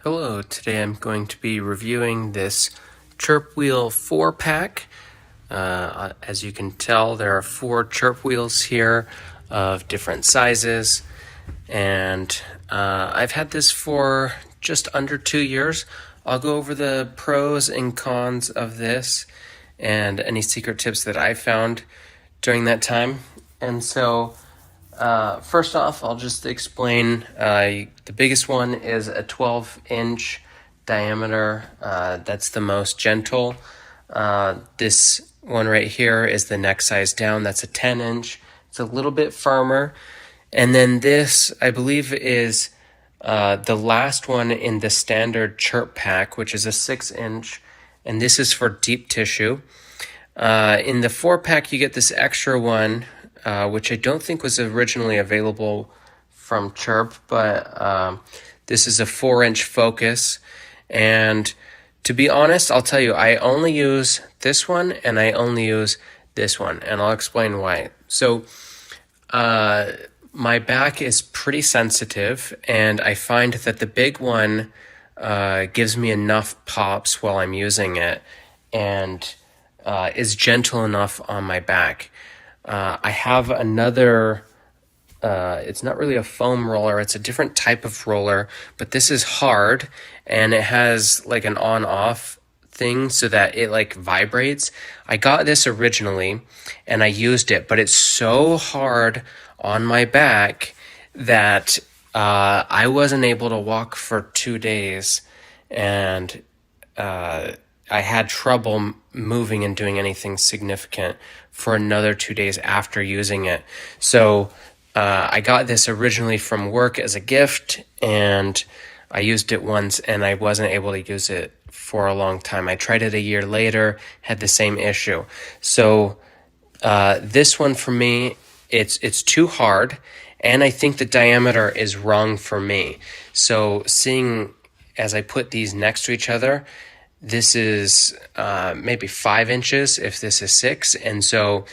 Hello, today I'm going to be reviewing this Chirp Wheel 4-pack. As you can tell, there are 4 Chirp wheels here of different sizes, and I've had this for just under 2 years. I'll go over the pros and cons of this and any secret tips that I found during that time. And so first off, I'll just explain. The biggest one is a 12-inch diameter. That's the most gentle. This one right here is the next size down. That's a 10-inch. It's a little bit firmer. And then this, I believe, is the last one in the standard Chirp pack, which is a 6-inch. And this is for deep tissue. In the 4-pack, you get this extra one, which I don't think was originally available from Chirp, but this is a 4-inch focus. And to be honest, I'll tell you, I only use this one and I only use this one, and I'll explain why. So my back is pretty sensitive, and I find that the big one gives me enough pops while I'm using it and is gentle enough on my back. I have another, it's not really a foam roller, it's a different type of roller, but this is hard, and it has like an on-off thing so that it like vibrates. I got this originally, and I used it, but it's so hard on my back that I wasn't able to walk for 2 days, and I had trouble moving and doing anything significant for another 2 days after using it. So I got this originally from work as a gift, and I used it once, and I wasn't able to use it for a long time. I tried it a year later, had the same issue. So this one for me, it's too hard, and I think the diameter is wrong for me. So seeing as I put these next to each other, this is maybe 5 inches if this is 6. And so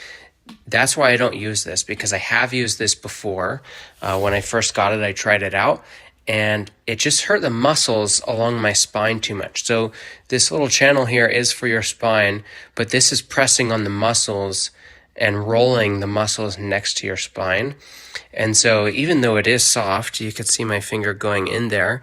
that's why I don't use this, because I have used this before. When I first got it, I tried it out, and it just hurt the muscles along my spine too much. So this little channel here is for your spine, but this is pressing on the muscles and rolling the muscles next to your spine. And so even though it is soft, you could see my finger going in there,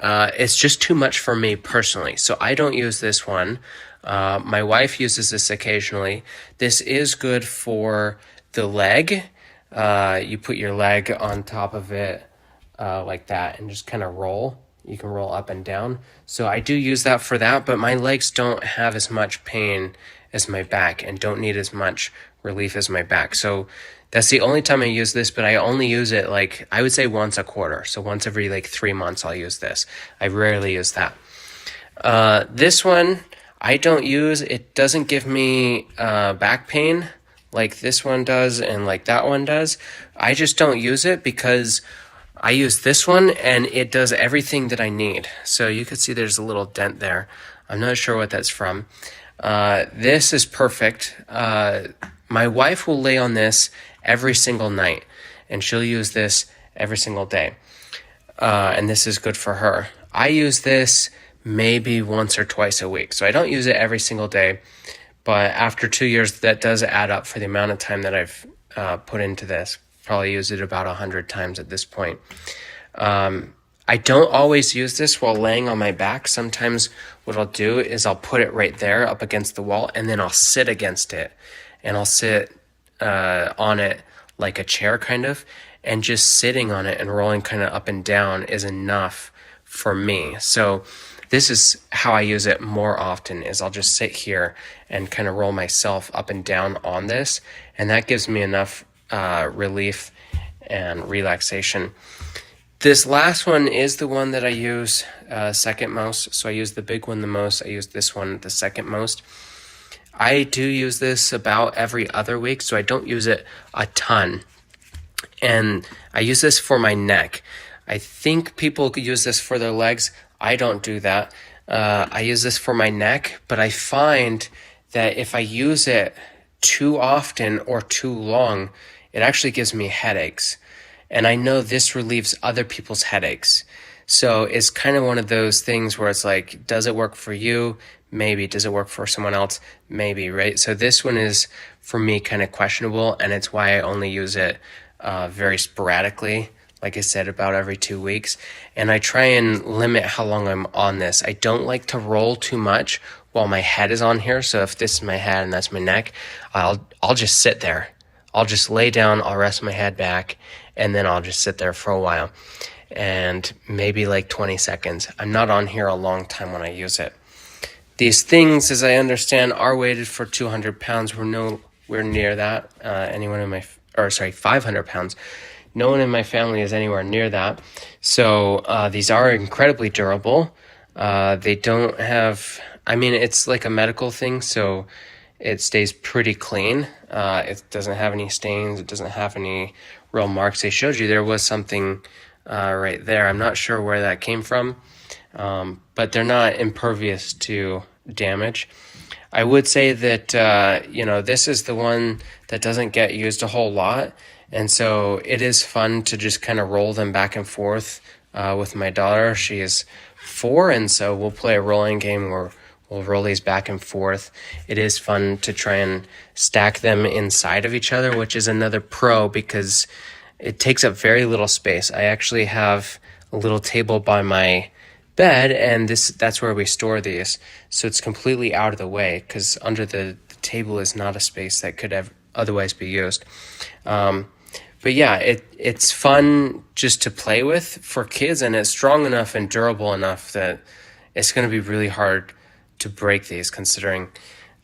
it's just too much for me personally. So I don't use this one. My wife uses this occasionally. This is good for the leg. You put your leg on top of it like that and just kind of roll. You can roll up and down. So I do use that for that, but my legs don't have as much pain as my back and don't need as much relief as my back. So that's the only time I use this, but I only use it like, I would say once a quarter. So once every like 3 months I'll use this. I rarely use that. This one I don't use. It doesn't give me back pain like this one does and like that one does. I just don't use it because I use this one and it does everything that I need. So you can see there's a little dent there. I'm not sure what that's from. This is perfect. My wife will lay on this every single night, and she'll use this every single day. And this is good for her. I use this maybe once or twice a week. So I don't use it every single day, but after 2 years, that does add up for the amount of time that I've put into this. Probably use it about 100 times at this point. I don't always use this while laying on my back. Sometimes what I'll do is I'll put it right there up against the wall, and then I'll sit against it, and I'll sit on it like a chair kind of, and just sitting on it and rolling kind of up and down is enough for me. So this is how I use it more often, is I'll just sit here and kind of roll myself up and down on this, and that gives me enough relief and relaxation. This last one is the one that I use second most. So I use the big one the most. I use this one the second most. I do use this about every other week, so I don't use it a ton. And I use this for my neck. I think people could use this for their legs. I don't do that. I use this for my neck, but I find that if I use it too often or too long, it actually gives me headaches. And I know this relieves other people's headaches. So it's kind of one of those things where it's like, does it work for you? Maybe. Does it work for someone else? Maybe, right? So this one is, for me, kind of questionable, and it's why I only use it very sporadically, like I said, about every 2 weeks. And I try and limit how long I'm on this. I don't like to roll too much while my head is on here. So if this is my head and that's my neck, I'll just sit there. I'll just lay down, I'll rest my head back, and then I'll just sit there for a while. And maybe like 20 seconds. I'm not on here a long time when I use it. These things, as I understand, are weighted for 200 pounds. We're nowhere near that. 500 pounds. No one in my family is anywhere near that. So these are incredibly durable. They don't have, I mean, it's like a medical thing, so it stays pretty clean. It doesn't have any stains. It doesn't have any real marks. They showed you there was something right there. I'm not sure where that came from, but they're not impervious to damage. I would say that, this is the one that doesn't get used a whole lot. And so it is fun to just kind of roll them back and forth with my daughter. She is 4, and so we'll play a rolling game where we'll roll these back and forth. It is fun to try and stack them inside of each other, which is another pro because it takes up very little space. I actually have a little table by my bed, and that's where we store these. So it's completely out of the way because under the table is not a space that could otherwise be used. But yeah, it's fun just to play with for kids, and it's strong enough and durable enough that it's going to be really hard to break these, considering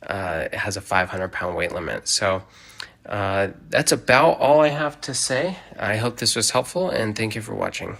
it has a 500-pound weight limit. So that's about all I have to say. I hope this was helpful, and thank you for watching.